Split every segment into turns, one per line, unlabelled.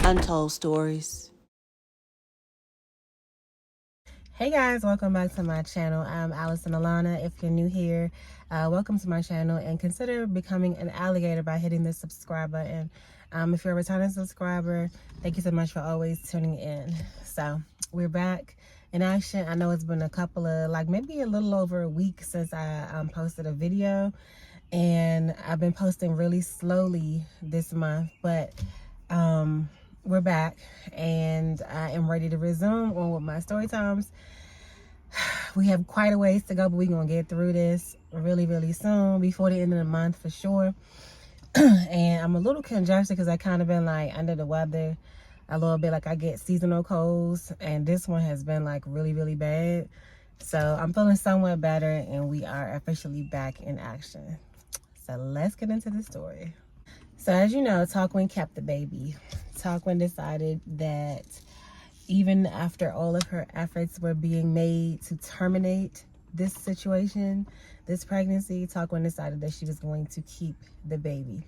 Untold Stories.
Hey guys, welcome back to my channel. I'm AllisonAlanna. If you're new here, welcome to my channel and consider becoming an alligator by hitting the subscribe button. If you're a returning subscriber, thank you so much for always tuning in. So we're back in action. I know it's been a couple of, maybe a little over a week since I posted a video, and I've been posting really slowly this month, but we're back and I am ready to resume on with my story times. We have quite a ways to go, but we're gonna get through this really soon, before the end of the month for sure. And I'm a little congested because I kind of been like under the weather a little bit. Like I get seasonal colds, and this one has been like really bad. So I'm feeling somewhat better, and we are officially back in action. So let's get into the story. So as you know, Talkwin kept the baby. Talkwin decided that even after all of her efforts were being made to terminate this situation, this pregnancy, Talkwin decided that she was going to keep the baby.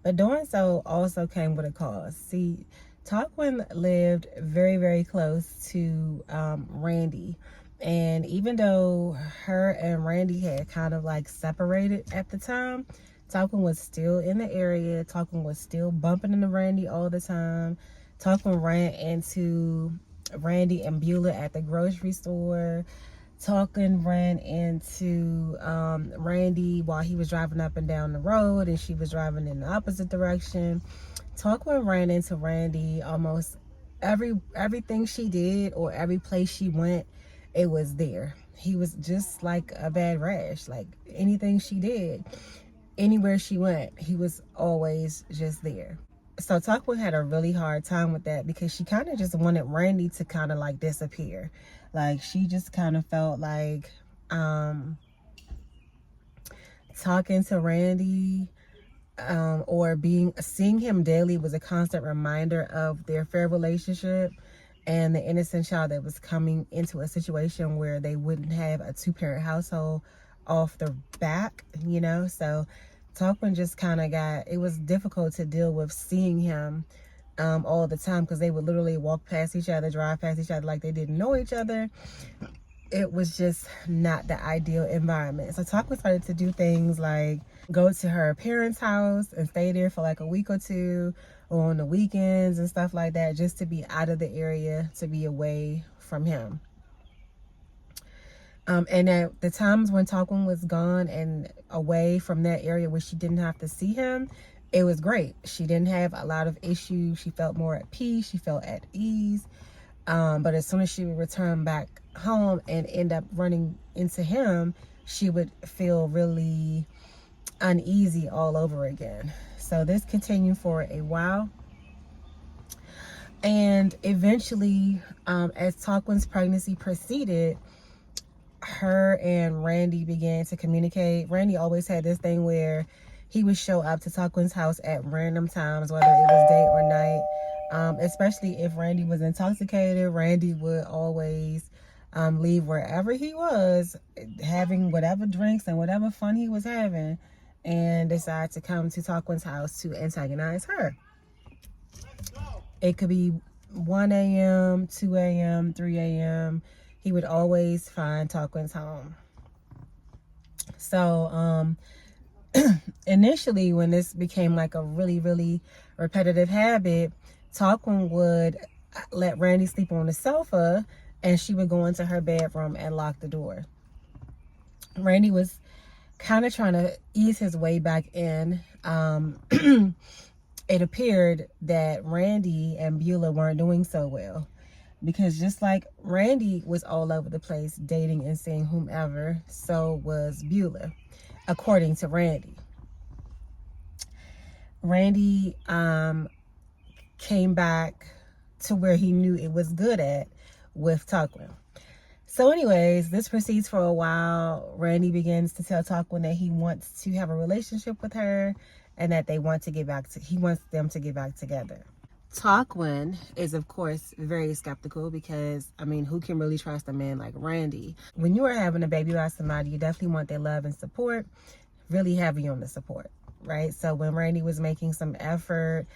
But doing so also came with a cost. See, Talkwin lived very close to Randy. And even though her and Randy had kind of like separated at the time, Talkwin was still in the area. Talkwin was still bumping into Randy all the time. Talkwin ran into Randy and Beulah at the grocery store. Talkwin ran into Randy while he was driving up and down the road, and she was driving in the opposite direction. Talkwin ran into Randy almost everything she did, or every place she went, it was there. He was just like a bad rash. Like anything she did, anywhere she went, he was always just there. So Talkwin had a really hard time with that, because she kind of just wanted Randy to kind of like disappear. Like she just kind of felt like talking to Randy or seeing him daily was a constant reminder of their fair relationship and the innocent child that was coming into a situation where they wouldn't have a two-parent household off the back, you know. So Talkwin just kind of it was difficult to deal with seeing him all the time, because they would literally walk past each other, drive past each other like they didn't know each other. It was just not the ideal environment. So Talkwin started to do things like go to her parents' house and stay there for like a week or two, or on the weekends and stuff like that, just to be out of the area, to be away from him. And at the times when Talkwin was gone and away from that area where she didn't have to see him, it was great. She didn't have a lot of issues. She felt more at peace. She felt at ease. But as soon as she would return back home and end up running into him, she would feel really uneasy all over again. So this continued for a while. And eventually, as Talkwin's pregnancy proceeded, her and Randy began to communicate. Randy always had this thing where he would show up to Talkwin's house at random times, whether it was day or night. Especially if Randy was intoxicated, Randy would always leave wherever he was, having whatever drinks and whatever fun he was having, and decide to come to Talkwin's house to antagonize her. It could be 1 a.m., 2 a.m., 3 a.m. He would always find Talkwin's home. So initially, when this became like a really repetitive habit, Talkwin would let Randy sleep on the sofa, and she would go into her bedroom and lock the door. Randy was kind of trying to ease his way back in. It appeared that Randy and Beulah weren't doing so well, because just like Randy was all over the place dating and seeing whomever, so was Beulah, according to Randy. Randy came back to where he knew it was good at with Talkwin. So anyways, this proceeds for a while. Randy begins to tell Talkwin that he wants to have a relationship with her, and that he wants them to get back together. Talkwin is, of course, very skeptical, because, I mean, who can really trust a man like Randy? When you are having a baby by somebody, you definitely want their love and support, really heavy on the support, right? So when Randy was making some effort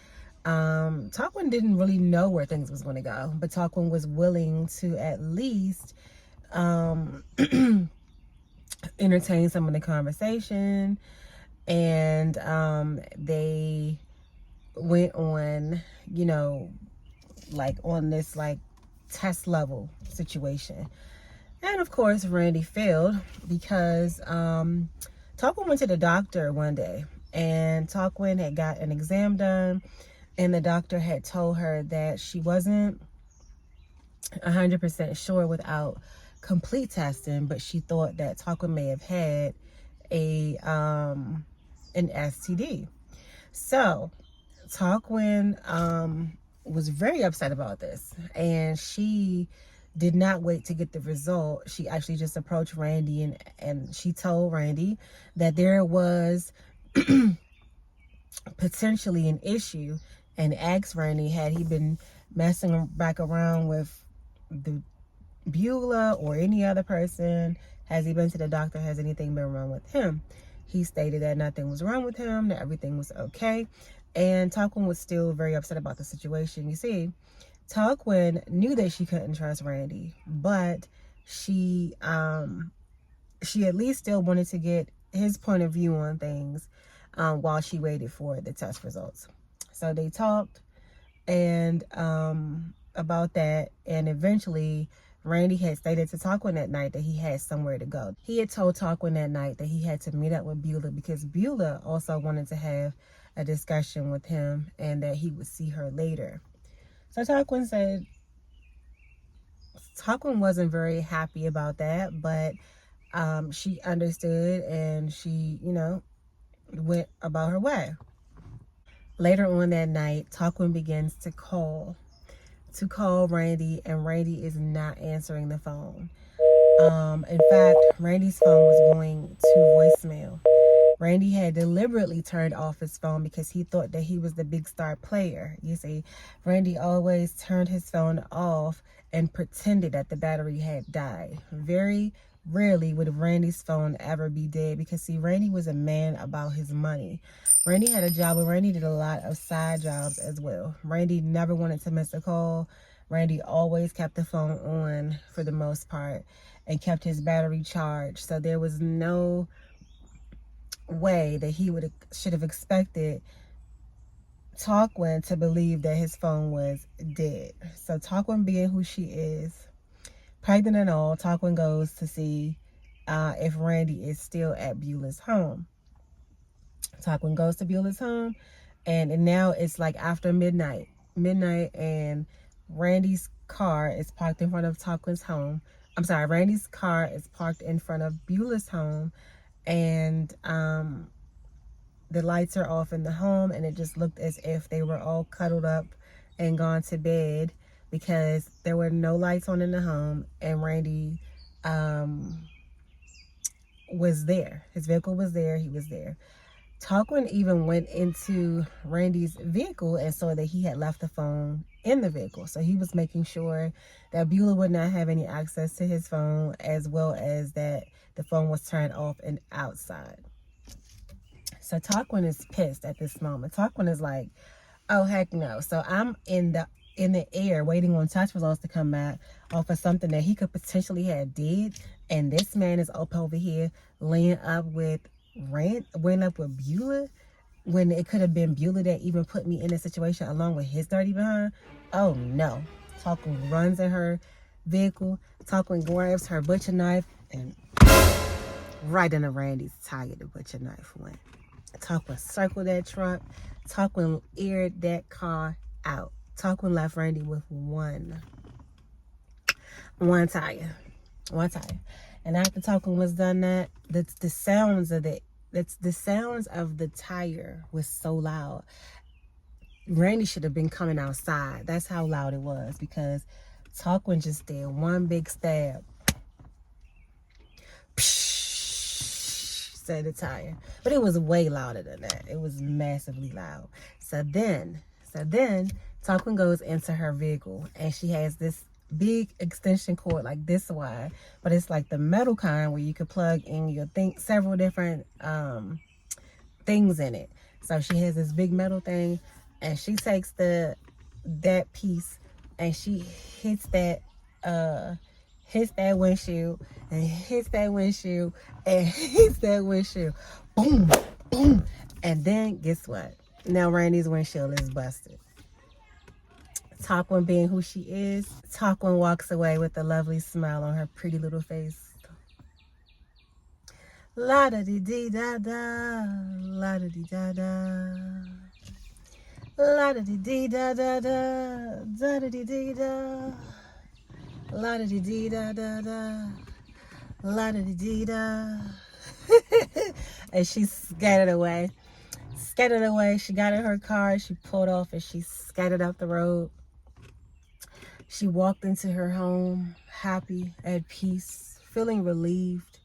Talkwin didn't really know where things was going to go, but Talkwin was willing to at least entertain some of the conversation, and they went on, you know, like on this like test level situation. And of course, Randy failed because Talkwin went to the doctor one day, and Talkwin had got an exam done, and the doctor had told her that she wasn't 100% sure without complete testing, but she thought that Talkwin may have had a an STD. So Talkwin was very upset about this, and she did not wait to get the result. She actually just approached Randy, and she told Randy that there was potentially an issue, and asked Randy had he been messing back around with the Beulah or any other person. Has he been to the doctor? Has anything been wrong with him? He stated that nothing was wrong with him, that everything was okay. And Talkwin was still very upset about the situation. You see, Talkwin knew that she couldn't trust Randy, but she at least still wanted to get his point of view on things while she waited for the test results. So they talked and about that, and eventually Randy had stated to Talkwin that night that he had somewhere to go. He had told Talkwin that night that he had to meet up with Beulah because Beulah also wanted to have a discussion with him and that he would see her later. So Talkwin said Talkwin wasn't very happy about that, but she understood, and she, you know, went about her way. Later on that night, Talkwin begins to call Randy, and Randy is not answering the phone. In fact, Randy's phone was going to voicemail. Randy had deliberately turned off his phone because he thought that he was the big star player. You see, Randy always turned his phone off and pretended that the battery had died. Very rarely would Randy's phone ever be dead because, see, Randy was a man about his money. Randy had a job, but Randy did a lot of side jobs as well. Randy never wanted to miss a call. Randy always kept the phone on for the most part and kept his battery charged. So there was no way that he should have expected Talkwin to believe that his phone was dead. So Talkwin, being who she is, pregnant and all, Talkwin goes to see if Randy is still at Beulah's home. Talkwin goes to Beulah's home, and now it's like after midnight, and Randy's car is parked in front of Talkwin's home. I'm sorry, Randy's car is parked in front of Beulah's home, and the lights are off in the home, and it just looked as if they were all cuddled up and gone to bed because there were no lights on in the home, and Randy was there. His vehicle was there. He was there. Talkwin even went into Randy's vehicle and saw that he had left the phone in the vehicle. So he was making sure that Beulah would not have any access to his phone, as well as that the phone was turned off and outside. So Talkwin is pissed at this moment. Talkwin is like, oh, heck no. So I'm in the air waiting on test results to come back off of something that he could potentially have did. And this man is up over here laying up with Beulah, when it could have been Beulah that even put me in this situation along with his dirty behind. Oh no. Talkwin runs in her vehicle. Talkwin grabs her butcher knife, and right into Randy's tire the butcher knife went. Talkwin circled that truck. Talkwin aired that car out. Talkwin left Randy with one tire. And after Talkwin was done that, the sounds of the tire was so loud. Randy should have been coming outside. That's how loud it was, because Talkwin just did one big stab. Psh, said the tire. But it was way louder than that. It was massively loud. So then Talkwin goes into her vehicle, and she has this big extension cord like this wide, but it's like the metal kind where you could plug in your several different things in it. So she has this big metal thing, and she takes that piece and she hits that windshield and hits that windshield and hits that windshield. Boom, boom. And then guess what? Now Randy's windshield is busted. Talkwin, being who she is, Talkwin walks away with a lovely smile on her pretty little face. La da dee dee da da, la da dee da da, la da dee dee da da da, da da dee dee da, la da dee dee da da da, la da dee dee da. And she scattered away. She got in her car, she pulled off, and she scattered out the road. She walked into her home, happy, at peace, feeling relieved,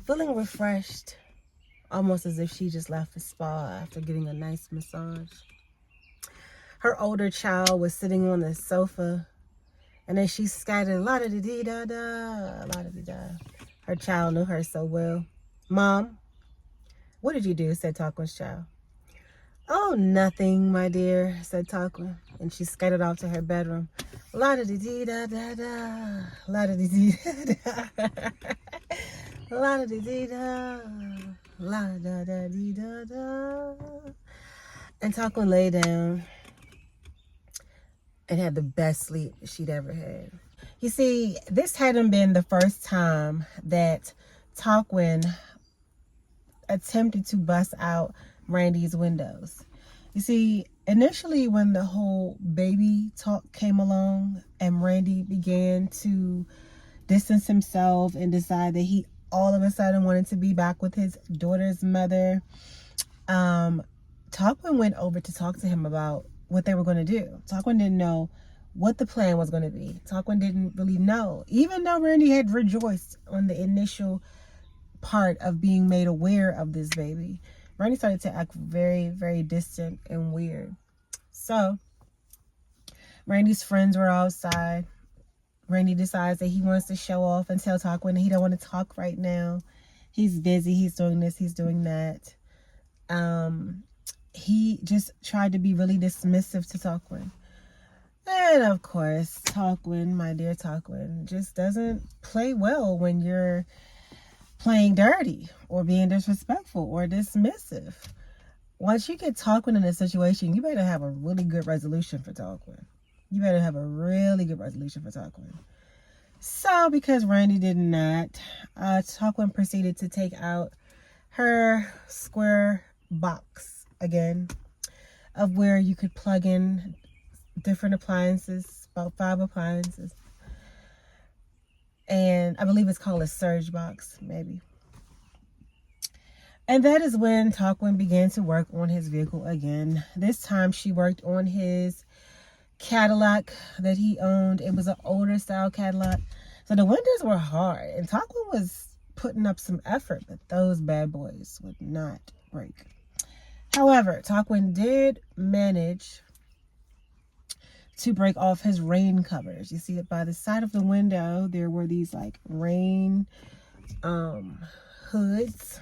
feeling refreshed, almost as if she just left the spa after getting a nice massage. Her older child was sitting on the sofa, and then she scattered, la-da-dee-da-da, la-da-dee-da. Her child knew her so well. "Mom, what did you do?" said Talkwin's child. "Oh, nothing, my dear," said Talkwin, and she scattered off to her bedroom. La-da-dee-dee-da-da-da, la-da-dee-dee-da-da, la-da-dee-dee-da, la-da-da-dee-da-da. And Talkwin lay down and had the best sleep she'd ever had. You see, this hadn't been the first time that Talkwin attempted to bust out Randy's windows. You see, initially when the whole baby talk came along and Randy began to distance himself and decide that he all of a sudden wanted to be back with his daughter's mother, Talkwin went over to talk to him about what they were going to do. Talkwin didn't know what the plan was going to be. Talkwin didn't really know, even though Randy had rejoiced on the initial part of being made aware of this baby. Randy started to act very, very distant and weird. So Randy's friends were outside. Randy decides that he wants to show off and tell Talkwin that he don't want to talk right now. He's busy. He's doing this. He's doing that. He just tried to be really dismissive to Talkwin. And of course, Talkwin, my dear Talkwin, just doesn't play well when you're playing dirty or being disrespectful or dismissive. Once you get Talkwin in a situation, you better have a really good resolution for Talkwin. So because Randy did not, Talkwin proceeded to take out her square box again of where you could plug in different appliances, about 5 appliances. And I believe it's called a surge box, maybe. And that is when Talkwin began to work on his vehicle again. This time she worked on his Cadillac that he owned. It was an older style Cadillac. So the windows were hard. And Talkwin was putting up some effort, but those bad boys would not break. However, Talkwin did manage to break off his rain covers. You see that by the side of the window, there were these like rain hoods,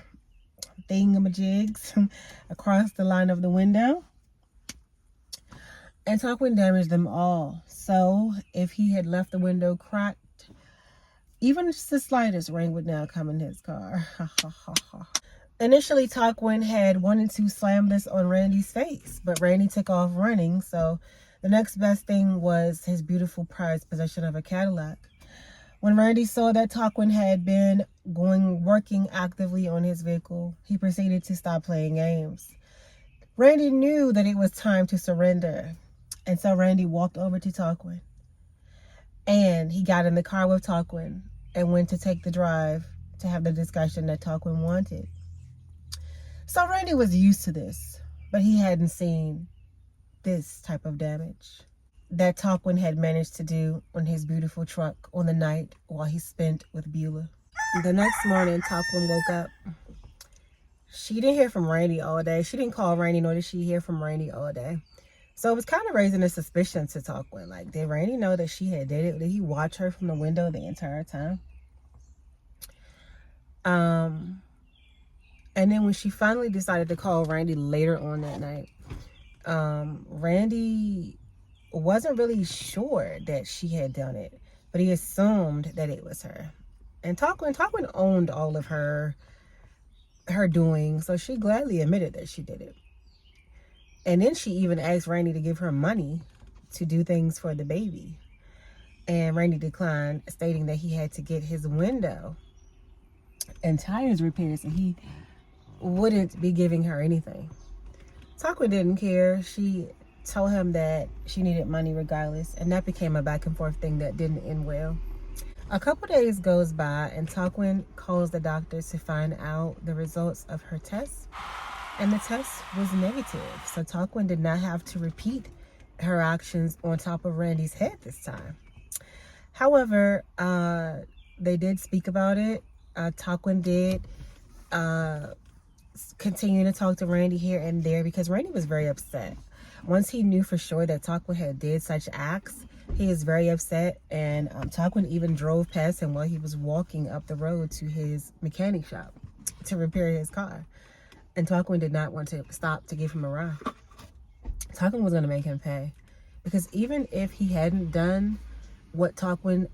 thingamajigs across the line of the window. And Talkwin damaged them all. So if he had left the window cracked, even just the slightest rain would now come in his car. Initially, Talkwin had wanted to slam this on Randy's face, but Randy took off running. So the next best thing was his beautiful prized possession of a Cadillac. When Randy saw that Talkwin had been working actively on his vehicle, he proceeded to stop playing games. Randy knew that it was time to surrender. And so Randy walked over to Talkwin. And he got in the car with Talkwin and went to take the drive to have the discussion that Talkwin wanted. So Randy was used to this, but he hadn't seen this type of damage that Talkwin had managed to do on his beautiful truck on the night while he spent with Beulah. The next morning, Talkwin woke up. She didn't hear from Randy all day. She didn't call Randy, nor did she hear from Randy all day. So it was kind of raising a suspicion to Talkwin. Like, did Randy know that she had did it? Did he watch her from the window the entire time? And then when she finally decided to call Randy later on that night, Randy wasn't really sure that she had done it, but he assumed that it was her. And Talkwin owned all of her doing, so she gladly admitted that she did it. And then she even asked Randy to give her money to do things for the baby. And Randy declined, stating that he had to get his window and tires repaired, so he wouldn't be giving her anything. Talkwin didn't care. She told him that she needed money regardless, and that became a back and forth thing that didn't end well. A couple days goes by, and Talkwin calls the doctor to find out the results of her test, and the test was negative. So Talkwin did not have to repeat her actions on top of Randy's head this time. However, they did speak about it. Talkwin did continue to talk to Randy here and there because Randy was very upset. Once he knew for sure that Talkwin had did such acts, he was very upset, and Talkwin even drove past him while he was walking up the road to his mechanic shop to repair his car. And Talkwin did not want to stop to give him a ride. Talkwin was going to make him pay, because even if he hadn't done what Talkwin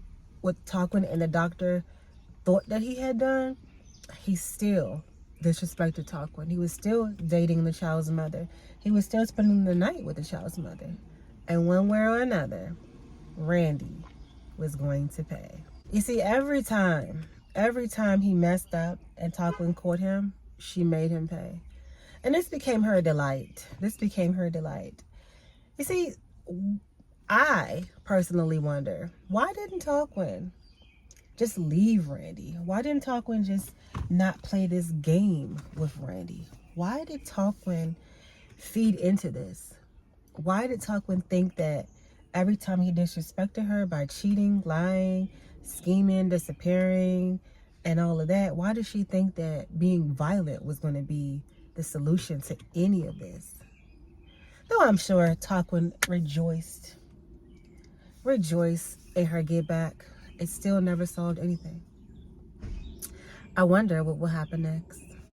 and the doctor thought that he had done, he still disrespected Talkwin. He was still dating the child's mother. He was still spending the night with the child's mother. And one way or another, Randy was going to pay. You see, every time he messed up and Talkwin caught him, she made him pay. And this became her delight. You see, I personally wonder, why didn't Talkwin just leave Randy? Why didn't Talkwin just not play this game with Randy? Why did Talkwin feed into this? Why did Talkwin think that every time he disrespected her by cheating, lying, scheming, disappearing, and all of that, why did she think that being violent was going to be the solution to any of this? Though I'm sure Talkwin rejoiced in her get back, it still never solved anything. I wonder what will happen next.